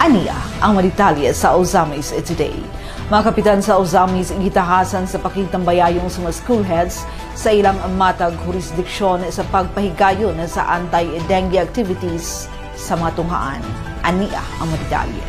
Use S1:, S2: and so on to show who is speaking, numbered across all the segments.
S1: Aniya ang maditalye sa Ozamis Today. Mga kapitan sa Ozamis gitahasan sa pakigtambayayong sa mga school heads sa ilang matag jurisdiksyon sa pagpahigayon sa anti-dengue activities sa mga tunghaan. Aniya ang maditalye.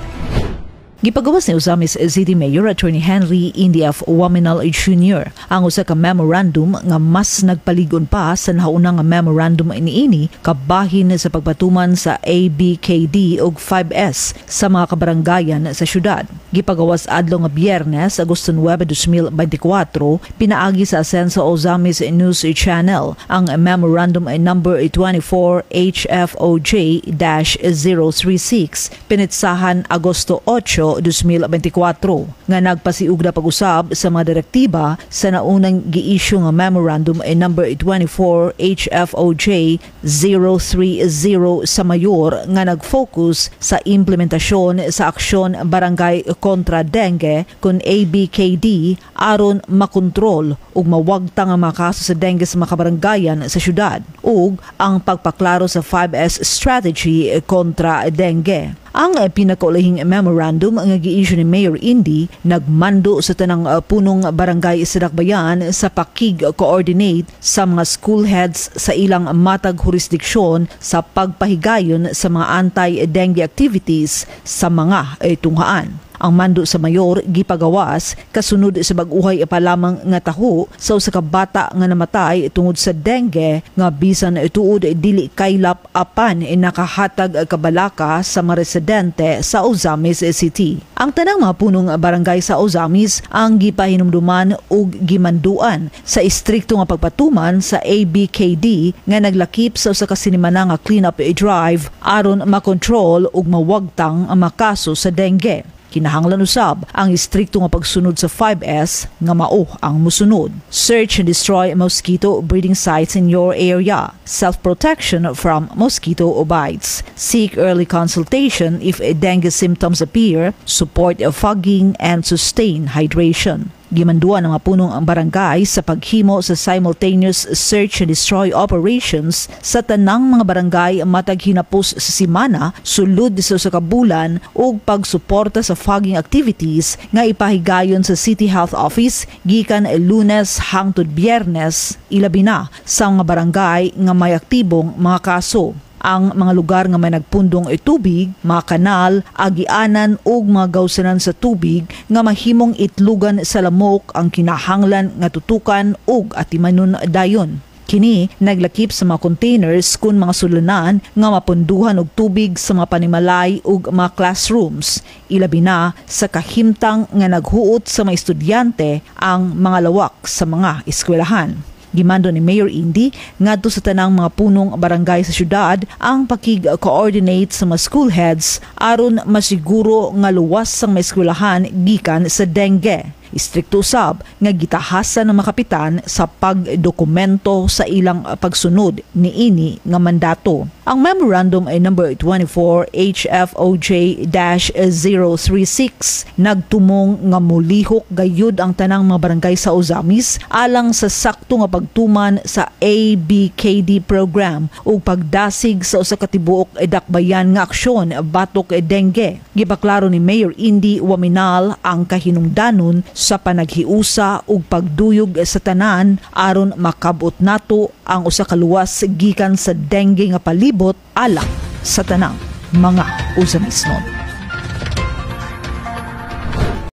S1: Gipagawas ni Ozamis City Mayor Attorney Henry Indy F. Waminal Jr. ang usa ka memorandum nga mas nagpaligon pa sa nahaunang memorandum iniini kabahin sa pagpatuman sa ABKD ug 5S sa mga kabarangayan sa syudad. Gipagawas adlaw nga Biyernes, Agosto 9, 2024, pinaagi sa Asenso Ozamis News Channel ang memorandum number 24 HFOJ-036 pinitsahan Agosto 8, 2024 nga nagpasiug na pag-usab sa mga direktiba sa naunang gi-issue nga memorandum number 24 HFOJ-030 sa mayor nga nag-focus sa implementasyon sa aksyon barangay kontra dengue kun ABKD aron makontrol ug mawagtang ang mga kaso sa dengue sa mga kabarangayan sa syudad ug ang pagpaklaro sa 5S strategy kontra dengue. Ang pinakaulahing memorandum nga gi-issue ni Mayor Indy nagmando sa tanang punong barangay sa Dakbayan sa pakig-coordinate sa mga school heads sa ilang matag jurisdiksyon sa pagpahigayon sa mga anti-dengue activities sa mga tunghaan. Ang mando sa mayor gipagawas kasunod sa bag-uhay pa lamang nga taho sa usa ka bata nga namatay tungod sa dengue nga bisan tuod dili kaylap apan nakahatag kabalaka sa mga residente sa Ozamis City. Ang tanang mga punong barangay sa Ozamis ang gipahinumduman ug gimanduan sa istrikto nga pagpatuman sa ABKD nga naglakip sa usa ka sinimana nga cleanup drive aron makontrol ug mawagtang ang mga kaso sa dengue. Kinahanglan usab ang istrikto nga pagsunod sa 5S nga mao ang musunod. Search and destroy mosquito breeding sites in your area. Self-protection from mosquito bites. Seek early consultation if dengue symptoms appear. Support fogging and sustain hydration. Gimanduan ang punong ang barangay sa paghimo sa simultaneous search and destroy operations sa tanang mga barangay matag hinapos sa simana sulod sa usa ka bulan ug pagsuporta sa fogging activities nga ipahigayon sa City Health Office gikan Lunes hangtod Biyernes ilabi na sa mga barangay nga may aktibong mga kaso. Ang mga lugar nga may nagpundong tubig, mga kanal, agianan ug mga gawsanan sa tubig nga mahimong itlugan sa lamok ang kinahanglan nga tutukan ug atimanon dayon. Kini naglakip sa mga containers kun mga sulunan nga mapunduhan og tubig sa mga panimalay ug mga classrooms. Ilabi na sa kahimtang nga naghuot sa mga estudyante ang mga lawak sa mga eskwelahan. Gimando ni Mayor Indy ngadto sa tanang mga punong barangay sa syudad ang pakig-coordinate sa mga school heads aron masiguro nga luwas sang mga eskwelahan gikan sa dengue. Istrikto usab nga gitahasan ng mga kapitan sa pagdokumento sa ilang pagsunod niini nga mandato. Ang memorandum ay number 24 HFOJ-036 nagtumong nga mulihok gayud ang tanang mga barangay sa Ozamis alang sa sakto nga pagtuman sa ABKD program ug pagdasig sa usa ka tibuok dakbayan nga aksyon batok dengue. Gipaklaro ni Mayor Indy Waminal ang kahinungdanon sa panaghiusa ug pagduyog sa tanan aron makabot nato ang usa ka luwas gikan sa dengue nga palibot alang sa tanang mga Ozamisnon.